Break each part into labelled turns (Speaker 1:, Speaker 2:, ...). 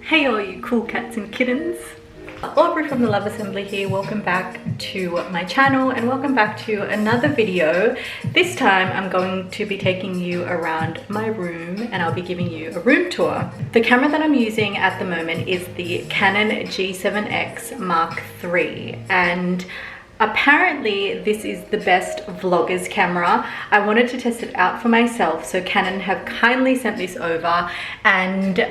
Speaker 1: Hey all you cool cats and kittens. Aubrey from the Love Assembly here. Welcome back to my channel and welcome back to another video. This time I'm going to be taking you around my room and I'll be giving you a room tour. The camera that I'm using at the moment is the Canon G7X Mark III, and apparently this is the best vloggers camera. I wanted to test it out for myself, so Canon have kindly sent this over, and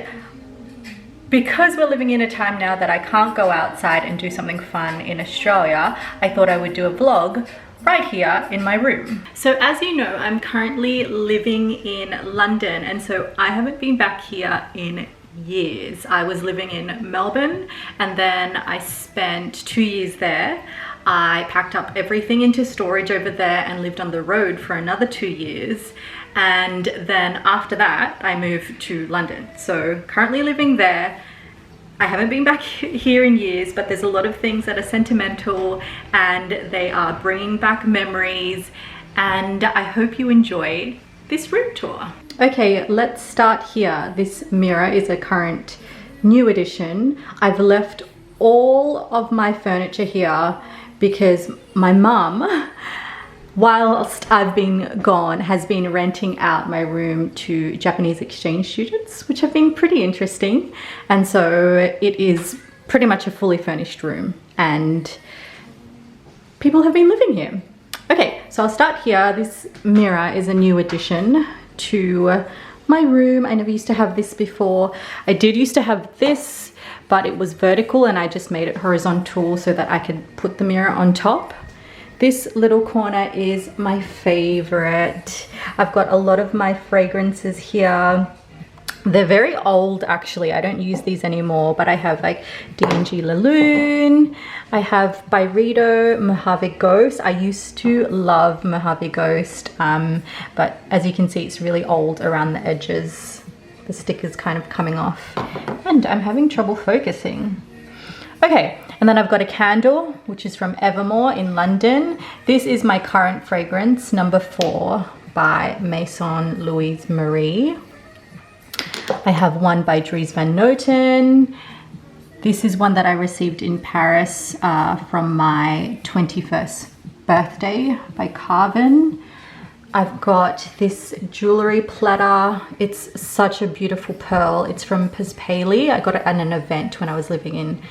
Speaker 1: because we're living in a time now that I can't go outside and do something fun in Australia, I thought I would do a vlog right here in my room. So as you know, I'm currently living in London, and so I haven't been back here in years. I was living in Melbourne and then I spent 2 years there. I packed up everything into storage over there and lived on the road for another 2 years. And then after that, I moved to London. So currently living there. I haven't been back here in years, but there's a lot of things that are sentimental and they are bringing back memories. And I hope you enjoy this room tour. Okay, let's start here. This mirror is a current new addition. I've left all of my furniture here because my mum, whilst I've been gone, has been renting out my room to Japanese exchange students, which have been pretty interesting. And so it is pretty much a fully furnished room and people have been living here. Okay, so I'll start here. This mirror is a new addition to my room. I never used to have this before. I did used to have this, but it was vertical and I just made it horizontal so that I could put the mirror on top. This little corner is my favorite. I've got a lot of my fragrances here. They're very old actually. I don't use these anymore, but I have like D&G Laloon. I have Byredo Mojave Ghost. I used to love Mojave Ghost, but as you can see, it's really old around the edges. The sticker's kind of coming off and I'm having trouble focusing. Okay, and then I've got a candle, which is from Evermore in London. This is my current fragrance, number 4 by Maison Louise Marie. I have one by Dries Van Noten. This is one that I received in Paris from my 21st birthday by Carven. I've got this jewelry platter. It's such a beautiful pearl. It's from Paspaley. I got it at an event when I was living in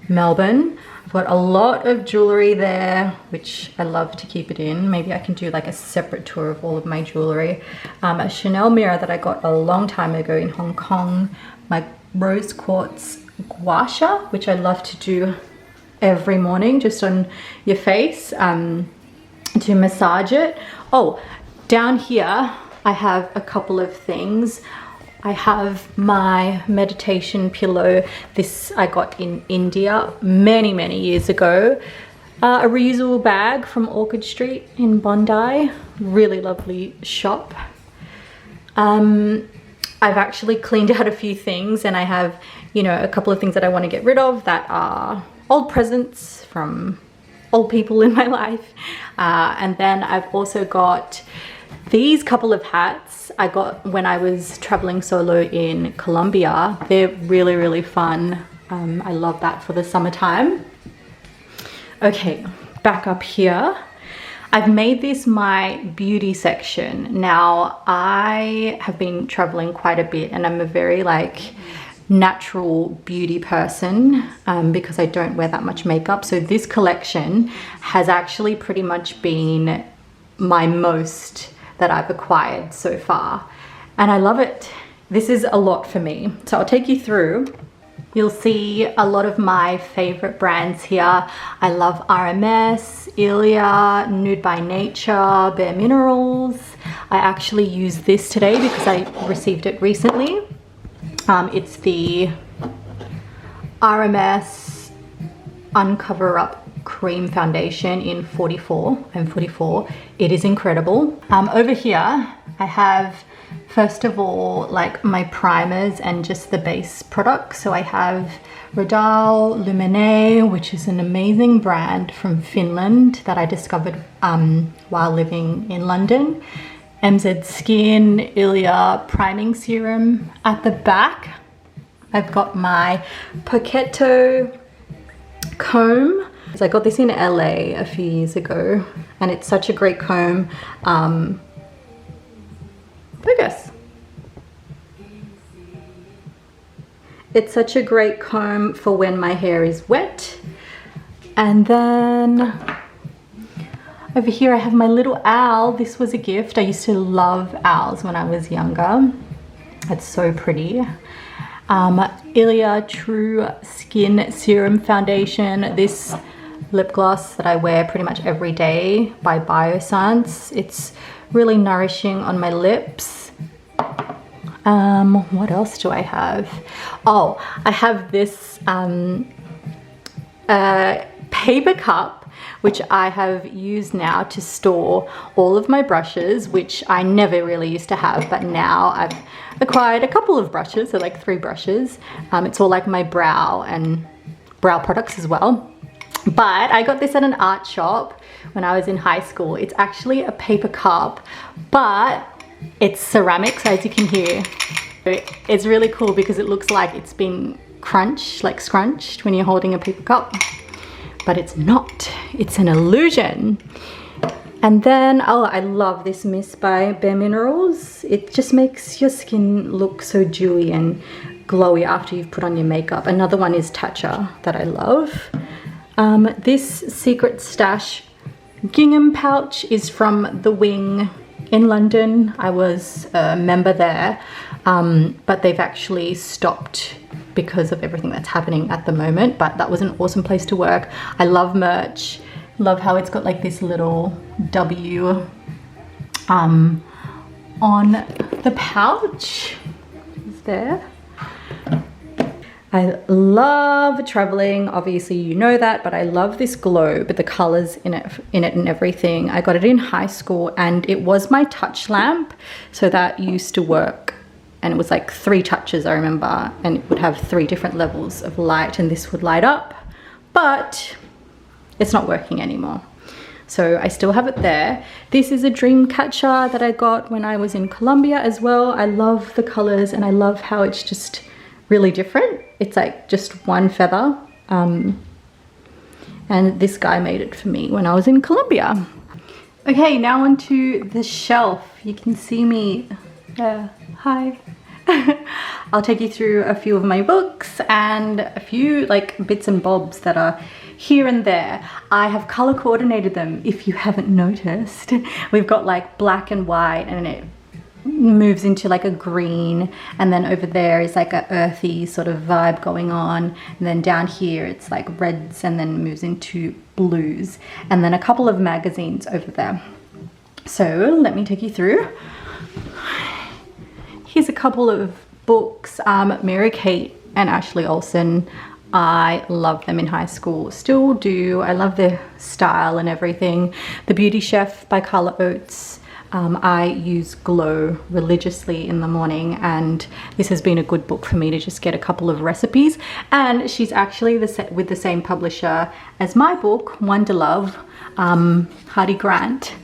Speaker 1: Melbourne. I've got a lot of jewelry there, which I love to keep it in. Maybe I can do like a separate tour of all of my jewelry. A Chanel mirror that I got a long time ago in Hong Kong. My rose quartz gua sha, which I love to do every morning just on your face to massage it. Oh, down here I have a couple of things. I have my meditation pillow. This I got in India many years ago. A reusable bag from Orchard Street in Bondi. Really lovely shop. I've actually cleaned out a few things and I have, you know, a couple of things that I want to get rid of that are old presents from old people in my life. And then I've also got these couple of hats I got when I was traveling solo in Colombia. They're really fun. I love that for the summertime. Okay, back up here. I've made this my beauty section. Now, I have been traveling quite a bit and I'm a very like natural beauty person because I don't wear that much makeup. So this collection has actually pretty much been my most that I've acquired so far and I love it. This is a lot for me, so I'll take you through. You'll see a lot of my favorite brands here. I love RMS, Ilia, Nude by Nature, Bare Minerals. I actually used this today because I received it recently. It's the RMS Uncover Up Cream Foundation in 44. I'm 44. It is incredible. Over here I have, first of all, like my primers and just the base products. So I have Rodal Lumene, which is an amazing brand from Finland that I discovered while living in London. MZ Skin Ilia priming serum. At the back I've got my Poquetto comb. So I got this in LA a few years ago, and it's such a great comb. Focus. It's such a great comb for when my hair is wet. And then over here I have my little owl. This was a gift. I used to love owls when I was younger. It's so pretty. Ilia True Skin Serum Foundation. This lip gloss that I wear pretty much every day by Bioscience. It's really nourishing on my lips. What else do I have? Oh, I have this paper cup, which I have used now to store all of my brushes, which I never really used to have, but now I've acquired a couple of brushes, so like 3 brushes. It's all like my brow and brow products as well. But I got this at an art shop when I was in high school. It's actually a paper cup, but it's ceramic, so as you can hear, it's really cool because it looks like it's been scrunched when you're holding a paper cup, but it's not. It's an illusion. And then, oh, I love this mist by Bare Minerals. It just makes your skin look so dewy and glowy after you've put on your makeup. Another one is Tatcha that I love. This Secret Stash gingham pouch is from The Wing in London. I was a member there, but they've actually stopped because of everything that's happening at the moment, but that was an awesome place to work. I love merch. Love how it's got like this little W on the pouch. Is there? I love traveling, obviously you know that, but I love this globe with the colors in it and everything. I got it in high school and it was my touch lamp, so that used to work, and it was like 3 touches, I remember, and it would have 3 different levels of light and this would light up, but it's not working anymore. So I still have it there. This is a dream catcher that I got when I was in Colombia as well. I love the colors and I love how it's just really different. It's like just one feather. And this guy made it for me when I was in Colombia. Okay, now onto the shelf. You can see me there. Hi. I'll take you through a few of my books and a few like bits and bobs that are here and there. I have color coordinated them, if you haven't noticed. We've got like black and white, and it moves into like a green, and then over there is like a earthy sort of vibe going on, and then down here it's like reds and then moves into blues, and then a couple of magazines over there. So let me take you through. Here's a couple of books. Mary Kate and Ashley Olsen. I loved them in high school, still do. I love their style and everything. The Beauty Chef by Carla Oates. I use Glow religiously in the morning, and this has been a good book for me to just get a couple of recipes. And she's actually with the same publisher as my book, Wonder Love, Hardy Grant.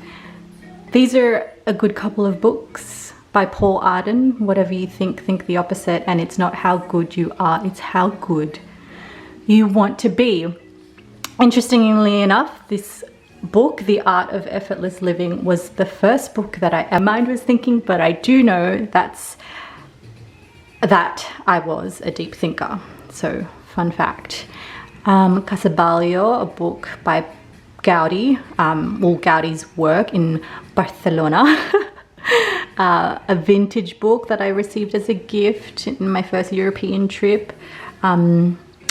Speaker 1: These are a good couple of books by Paul Arden. Whatever you think the opposite. And it's not how good you are, it's how good you want to be. Interestingly enough, this book, The Art of Effortless Living, was the first book that my mind was thinking, but I do know that I was a deep thinker. So fun fact. Casabalio, a book by Gaudi, Gaudi's work in Barcelona. A vintage book that I received as a gift in my first European trip,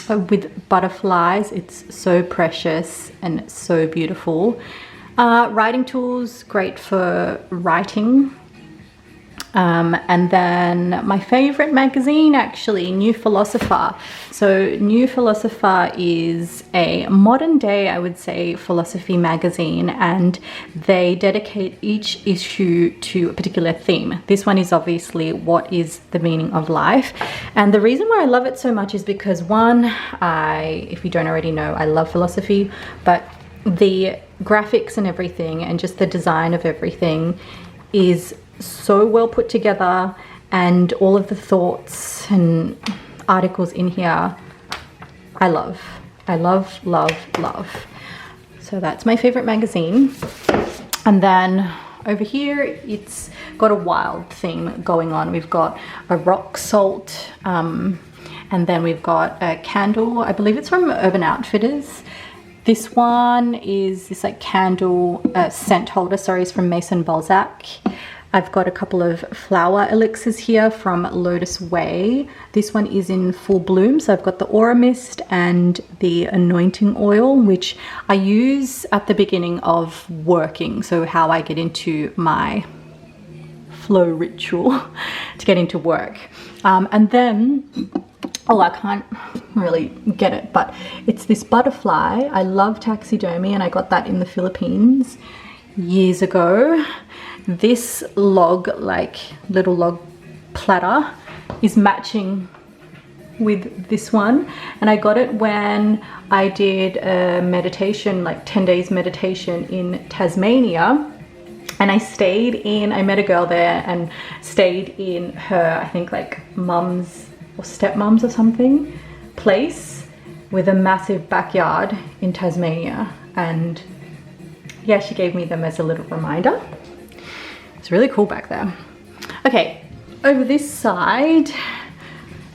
Speaker 1: with butterflies. It's so precious and so beautiful. Writing tools, great for writing. And then my favorite magazine, actually, New Philosopher. So New Philosopher is a modern day, I would say, philosophy magazine, and they dedicate each issue to a particular theme. This one is obviously what is the meaning of life. And the reason why I love it so much is because, one, if you don't already know, I love philosophy, but the graphics and everything and just the design of everything is so well put together, and all of the thoughts and articles in here I love. I love, love, love. So that's my favorite magazine. And then over here, it's got a wild theme going on. We've got a rock salt, and then we've got a candle. I believe it's from Urban Outfitters. This one is this like candle scent holder, sorry, is from Maison Balzac. I've got a couple of flower elixirs here from Lotus Way. This one is in full bloom. So I've got the Aura Mist and the Anointing Oil, which I use at the beginning of working. So how I get into my flow ritual to get into work. And then, oh, I can't really get it, but it's this butterfly. I love taxidermy and I got that in the Philippines years ago. This log, like little log platter, is matching with this one, and I got it when I did a meditation, like 10 days meditation in Tasmania, and I met a girl there and stayed in her, I think like mum's or stepmom's or something place with a massive backyard in Tasmania, and yeah, she gave me them as a little reminder. It's really cool back there. Okay, over this side,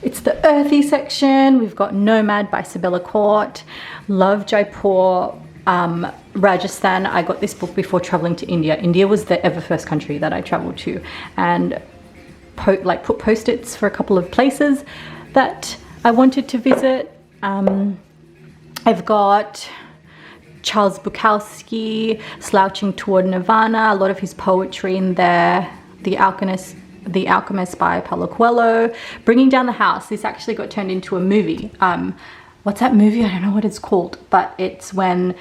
Speaker 1: it's the earthy section. We've got Nomad by Sabella Court. Love Jaipur, Rajasthan. I got this book before traveling to India. India was the ever first country that I traveled to, and put post-its for a couple of places that I wanted to visit. I've got Charles Bukowski, Slouching Toward Nirvana, a lot of his poetry in there. The Alchemist by Paulo Coelho. Bringing Down the House. This actually got turned into a movie. What's that movie? I don't know what it's called, but it's when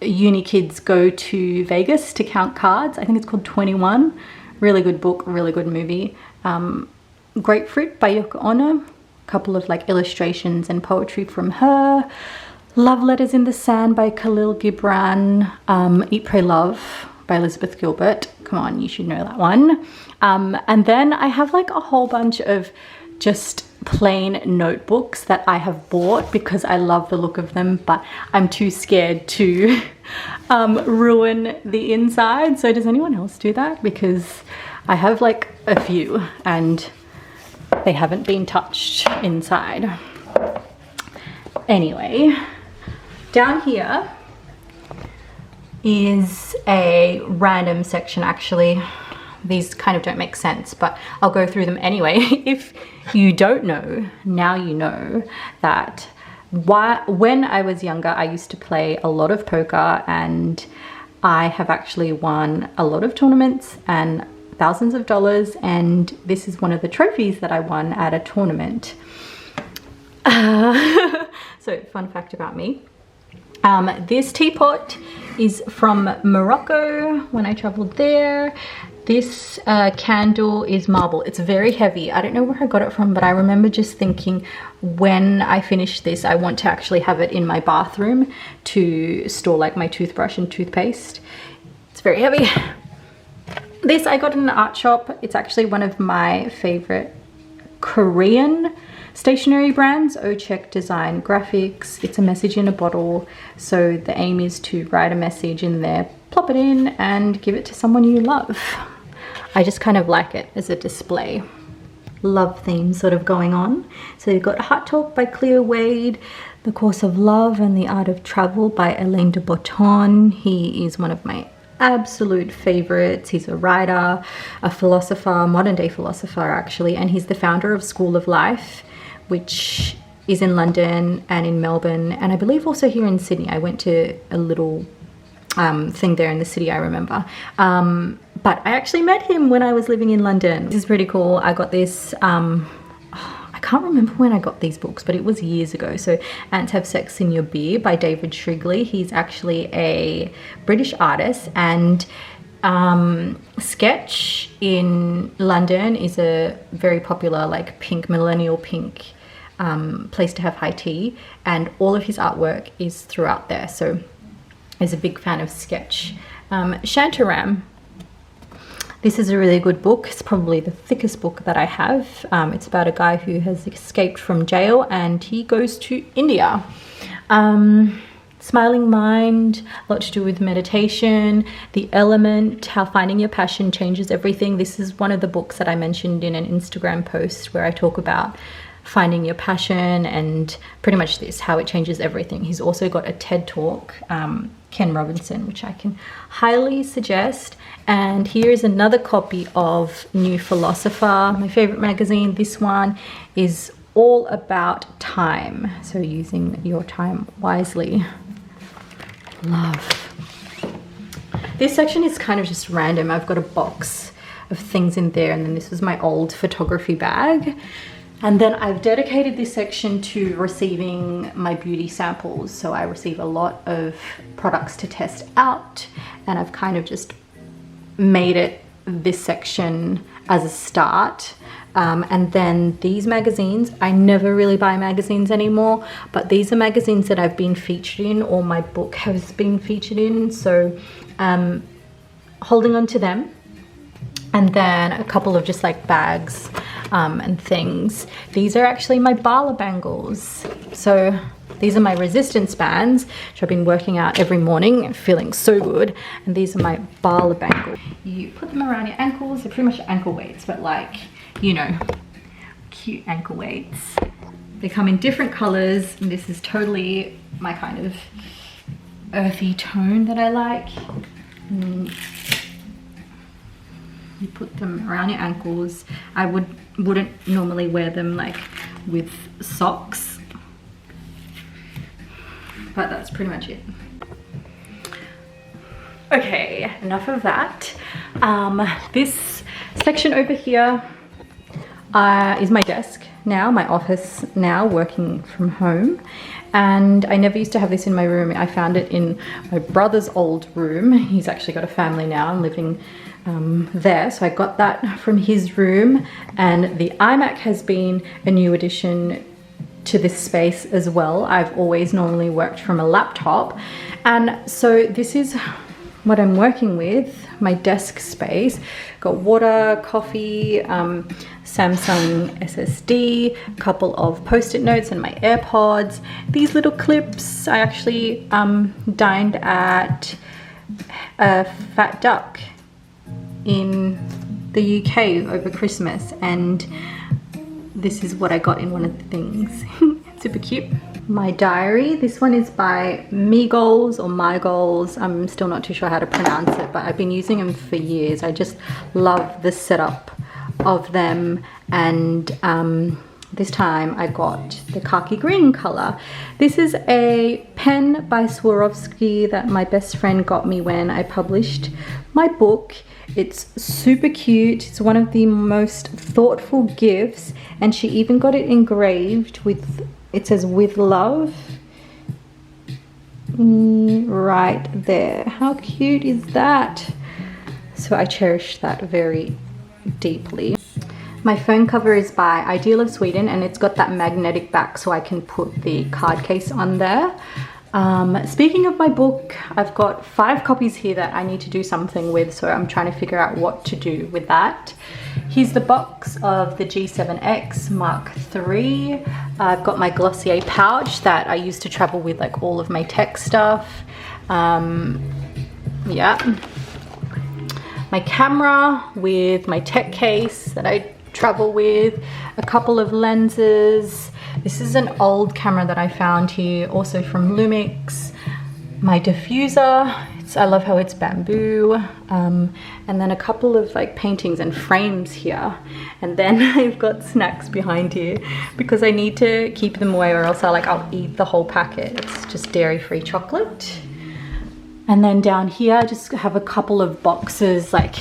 Speaker 1: uni kids go to Vegas to count cards. I think it's called 21. Really good book, really good movie. Grapefruit by Yoko Ono. A couple of like illustrations and poetry from her. Love Letters in the Sand by Khalil Gibran. Eat, Pray, Love by Elizabeth Gilbert. Come on, you should know that one. And then I have like a whole bunch of just plain notebooks that I have bought because I love the look of them, but I'm too scared to ruin the inside. So does anyone else do that? Because I have like a few and they haven't been touched inside. Anyway, down here is a random section. Actually, these kind of don't make sense, but I'll go through them anyway. If you don't know, now you know that when I was younger, I used to play a lot of poker, and I have actually won a lot of tournaments and thousands of dollars, and this is one of the trophies that I won at a tournament. So fun fact about me. This teapot is from Morocco when I traveled there. This candle is marble. It's very heavy. I don't know where I got it from, but I remember just thinking when I finish this, I want to actually have it in my bathroom to store like my toothbrush and toothpaste. It's very heavy. This I got in an art shop. It's actually one of my favorite Korean stationery brands, Ochek Design Graphics. It's a message in a bottle. So the aim is to write a message in there, plop it in and give it to someone you love. I just kind of like it as a display. Love theme sort of going on. So you've got Heart Talk by Cleo Wade, The Course of Love and the Art of Travel by Alain de Botton. He is one of my absolute favorites. He's a writer, a philosopher, modern day philosopher actually, and he's the founder of School of Life, which is in London and in Melbourne, and I believe also here in Sydney. I went to a little thing there in the city, I remember. But I actually met him when I was living in London. This is pretty cool. I got this, I can't remember when I got these books, but it was years ago. So Ants Have Sex in Your Beer by David Shrigley. He's actually a British artist, and Sketch in London is a very popular like pink, millennial pink place to have high tea, and all of his artwork is throughout there. So he's a big fan of Sketch. Shantaram, This is a really good book. It's probably the thickest book that I have. It's about a guy who has escaped from jail and he goes to India. Smiling Mind, a lot to do with meditation, The Element, how finding your passion changes everything. This is one of the books that I mentioned in an Instagram post where I talk about finding your passion and pretty much this, how it changes everything. He's also got a TED Talk, Ken Robinson, which I can highly suggest. And here is another copy of New Philosopher, my favorite magazine. This one is all about time, so using your time wisely. Love. This section is kind of just random. I've got a box of things in there, and then this was my old photography bag. And then I've dedicated this section to receiving my beauty samples. So I receive a lot of products to test out, and I've kind of just made it this section as a start. And then these magazines, I never really buy magazines anymore, but these are magazines that I've been featured in, or my book has been featured in. So holding on to them. And then a couple of just like bags and things. These are actually my Bala bangles. So these are my resistance bands, which I've been working out every morning and feeling so good. And these are my Bala bangles. You put them around your ankles. They're pretty much ankle weights, but like, you know, cute ankle weights. They come in different colors. And this is totally my kind of earthy tone that I like. You put them around your ankles. I wouldn't normally wear them like with socks, but that's pretty much it. Okay, enough of that. This section over here is my desk now, my office now, working from home. And I never used to have this in my room. I found it in my brother's old room. He's actually got a family now and living there, so I got that from his room. And the iMac has been a new addition to this space as well. I've always normally worked from a laptop, and so this is what I'm working with, my desk space. Got water, coffee, Samsung SSD, a couple of post-it notes and my AirPods. These little clips, I actually dined at Fat Duck in the UK over Christmas, and this is what I got in one of the things. Super cute. My diary, this one is by Me Goals or My Goals. I'm still not too sure how to pronounce it, but I've been using them for years. I just love the setup of them. And this time I got the khaki green color. This is a pen by Swarovski that my best friend got me when I published my book. It's super cute. It's one of the most thoughtful gifts, and she even got it engraved with, it says "with love" right there. How cute is that? So I cherish that very deeply. My phone cover is by Ideal of Sweden, and it's got that magnetic back so I can put the card case on there. Speaking of my book, I've got 5 copies here that I need to do something with, so I'm trying to figure out what to do with that. Here's the box of the G7X Mark III. I've got my Glossier pouch that I used to travel with like all of my tech stuff. Yeah. My camera with my tech case that I travel with, a couple of lenses. This is an old camera that I found here, also from Lumix. My diffuser, I love how it's bamboo. And then a couple of like paintings and frames here. And then I've got snacks behind here because I need to keep them away, or else I'll eat the whole packet. It's just dairy-free chocolate. And then down here, I just have a couple of boxes. Like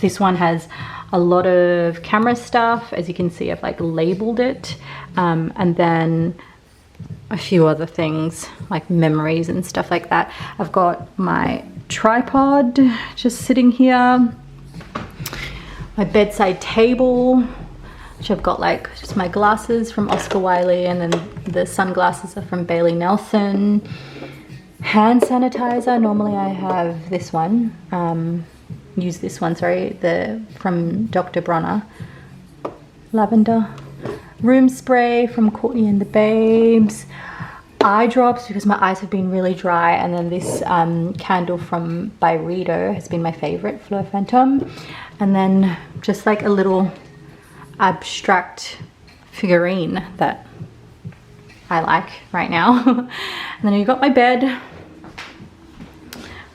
Speaker 1: this one has a lot of camera stuff. As you can see, I've like labeled it. And then a few other things like memories and stuff like that. I've got my tripod just sitting here. My bedside table, which I've got like just my glasses from Oscar Wiley, and then the sunglasses are from Bailey Nelson. Hand sanitizer, normally I have this one. use this one, sorry, from Dr. Bronner. Lavender. Room spray from Courtney and the Babes. Eye drops because my eyes have been really dry, and then this candle from Byredo has been my favorite, Fleur Phantom. And then just like a little abstract figurine that I like right now. And then you got my bed.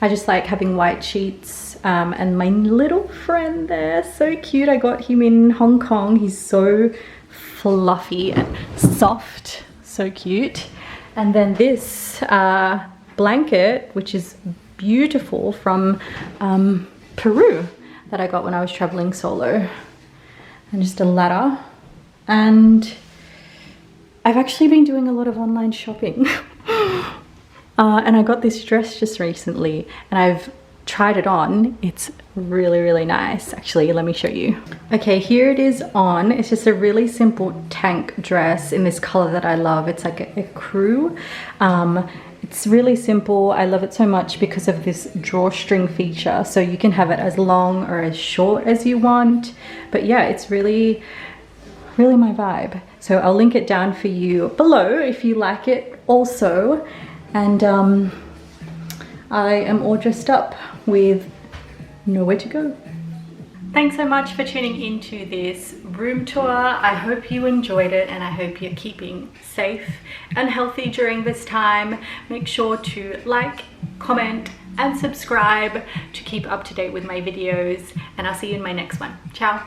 Speaker 1: I just like having white sheets, and my little friend there, so cute. I got him in Hong Kong. He's so fluffy and soft, so cute. And then this blanket, which is beautiful, from Peru, that I got when I was traveling solo. And just a ladder. And I've actually been doing a lot of online shopping. And I got this dress just recently, and I've tried it on. It's really, really nice. Actually, let me show you. Okay, here it is on. It's just a really simple tank dress in this color that I love. It's like a crew. It's really simple. I love it so much because of this drawstring feature. So you can have it as long or as short as you want. But yeah, it's really, really my vibe. So I'll link it down for you below if you like it also. And I am all dressed up with nowhere to go. Thanks so much for tuning into this room tour. I hope you enjoyed it, and I hope you're keeping safe and healthy during this time. Make sure to like, comment, and subscribe to keep up to date with my videos, and I'll see you in my next one. Ciao.